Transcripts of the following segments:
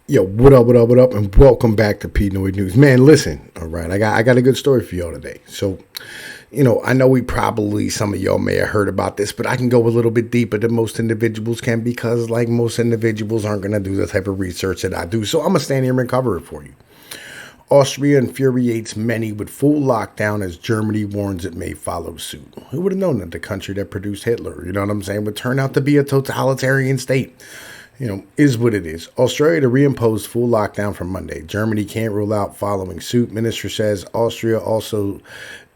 Yo, what up, and welcome back to Pnoid News. Man, listen, all right, I got a good story for y'all today. So, I know some of y'all may have heard about this, but I can go a little bit deeper than most individuals can because, like, most individuals aren't going to do the type of research that I do. So I'm going to stand here and cover it for you. Austria infuriates many with full lockdown as Germany warns it may follow suit. Who would have known that the country that produced Hitler, you know what I'm saying, would turn out to be a totalitarian state? Is what it is. Australia to reimpose full lockdown from Monday. Germany can't rule out following suit. Minister says Austria also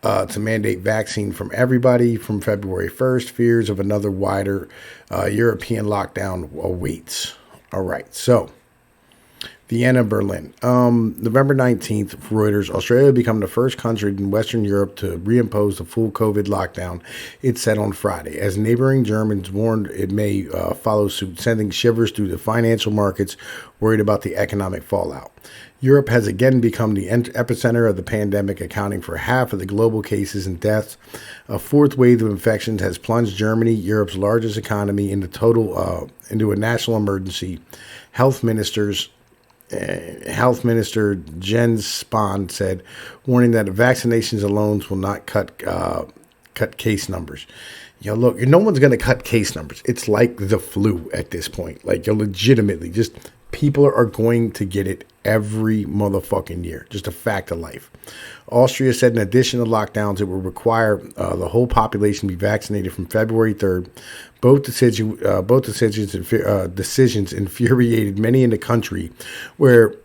to mandate vaccine from everybody from February 1st. Fears of another wider European lockdown awaits. All right, so Vienna, Berlin. November 19th, Reuters, Australia become the first country in Western Europe to reimpose the full COVID lockdown, it said on Friday, as neighboring Germans warned it may follow suit, sending shivers through the financial markets worried about the economic fallout. Europe has again become the epicenter of the pandemic, accounting for half of the global cases and deaths. A fourth wave of infections has plunged Germany, Europe's largest economy, into a national emergency. Health Minister Jens Spahn said, warning that vaccinations alone will not cut case numbers. Look, no one's going to cut case numbers. It's like the flu at this point. Like, legitimately, just people are going to get it every motherfucking year. Just a fact of life. Austria said in addition to lockdowns, it will require the whole population be vaccinated from February 3rd. Both decisions infuriated many in the country, where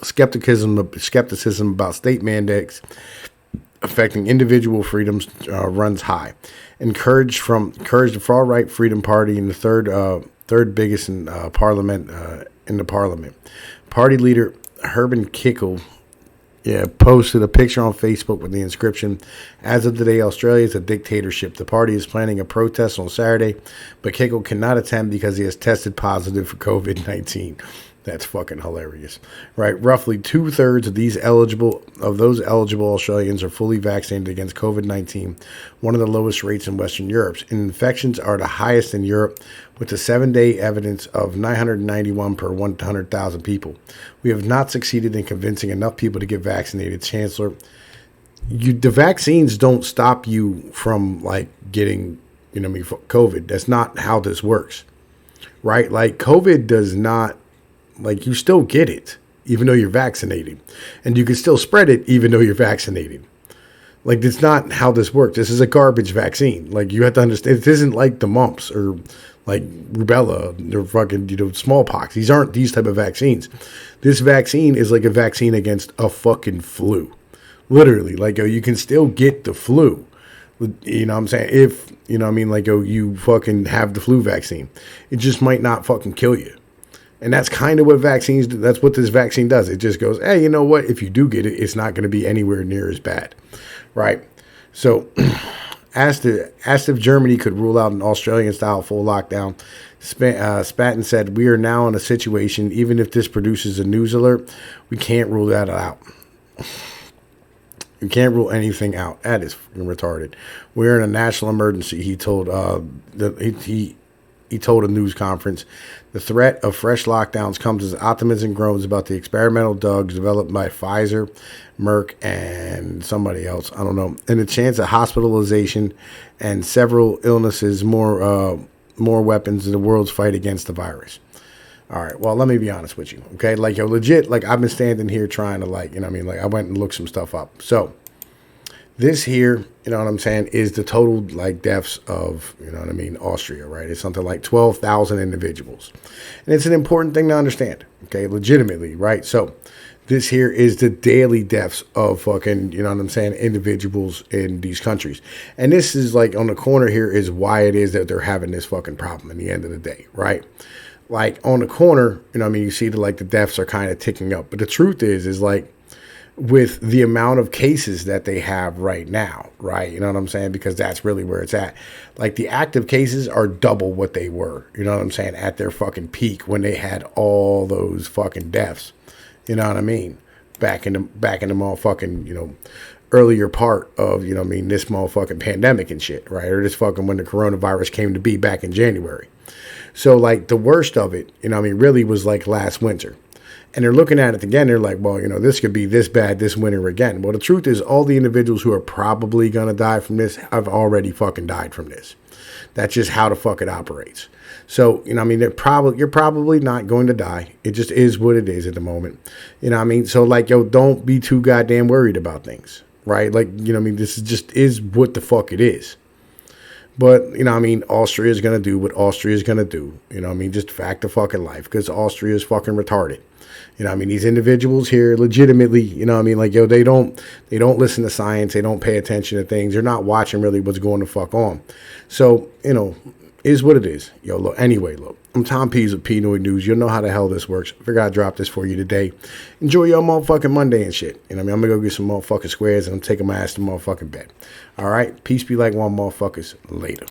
skepticism about state mandates affecting individual freedoms runs high. Encouraged the far right Freedom Party and the third biggest in parliament. Party leader Herman Kickel posted a picture on Facebook with the inscription, "As of today, Australia is a dictatorship. The party is planning a protest on Saturday, but Kickel cannot attend because he has tested positive for COVID-19. That's fucking hilarious, right? Roughly 2/3 of those eligible Australians are fully vaccinated against COVID-19, one of the lowest rates in Western Europe. And infections are the highest in Europe, with a 7-day evidence of 991 per 100,000 people. We have not succeeded in convincing enough people to get vaccinated, Chancellor. The vaccines don't stop you from getting, COVID. That's not how this works, right? Like, COVID does not. You still get it, even though you're vaccinated. And you can still spread it, even though you're vaccinated. That's not how this works. This is a garbage vaccine. You have to understand, it isn't like the mumps or rubella or fucking, smallpox. These aren't these type of vaccines. This vaccine is like a vaccine against a fucking flu. Literally. You can still get the flu. You know what I'm saying? If, you fucking have the flu vaccine. It just might not fucking kill you. And that's kind of what vaccines do. That's what this vaccine does. It just goes, hey, you know what? If you do get it, it's not going to be anywhere near as bad, right? So asked if Germany could rule out an Australian-style full lockdown, Spatten said, "We are now in a situation, even if this produces a news alert, we can't rule that out. You can't rule anything out. That is retarded. We're in a national emergency," he told he told a news conference. The threat of fresh lockdowns comes as optimism grows about the experimental drugs developed by Pfizer, Merck, and somebody else, I don't know, and the chance of hospitalization and several illnesses, more weapons in the world's fight against the virus. All right, well, let me be honest with you, okay? Legit, I've been standing here trying to, I went and looked some stuff up. So this here, you know what I'm saying, is the total deaths of, Austria, right? It's something like 12,000 individuals. And it's an important thing to understand, okay, legitimately, right? So this here is the daily deaths of fucking, individuals in these countries. And this is on the corner here is why it is that they're having this fucking problem in the end of the day, right? On the corner, you see the deaths are kind of ticking up. But the truth is with the amount of cases that they have right now, right? You know what I'm saying? Because that's really where it's at. The active cases are double what they were, you know what I'm saying, at their fucking peak when they had all those fucking deaths. You know what I mean? Back in the motherfucking, earlier part of, this motherfucking pandemic and shit, right? Or this fucking when the coronavirus came to be back in January. So like the worst of it, you know what I mean, really was like last winter. And they're looking at it again. They're like, well, you know, this could be this bad this winter again. Well, the truth is all the individuals who are probably going to die from this have already fucking died from this. That's just how the fuck it operates. So, you know, I mean, you're probably not going to die. It just is what it is at the moment. You know what I mean? So like, yo, don't be too goddamn worried about things, right? Like, you know what I mean? This is just is what the fuck it is. But, you know, I mean, Austria is going to do what Austria is going to do. You know, I mean, just fact of fucking life, because Austria is fucking retarded. You know, I mean, these individuals here legitimately, you know, I mean, like, yo, they don't listen to science. They don't pay attention to things. They're not watching really what's going the fuck on. So, you know, is what it is. Yo, look, anyway, look, I'm Tom Pease with Pnoid News. You'll know how the hell this works. I figured I'd drop this for you today. Enjoy your motherfucking Monday and shit. You know what I mean? I'm going to go get some motherfucking squares and I'm taking my ass to motherfucking bed. All right? Peace be like one motherfuckers. Later.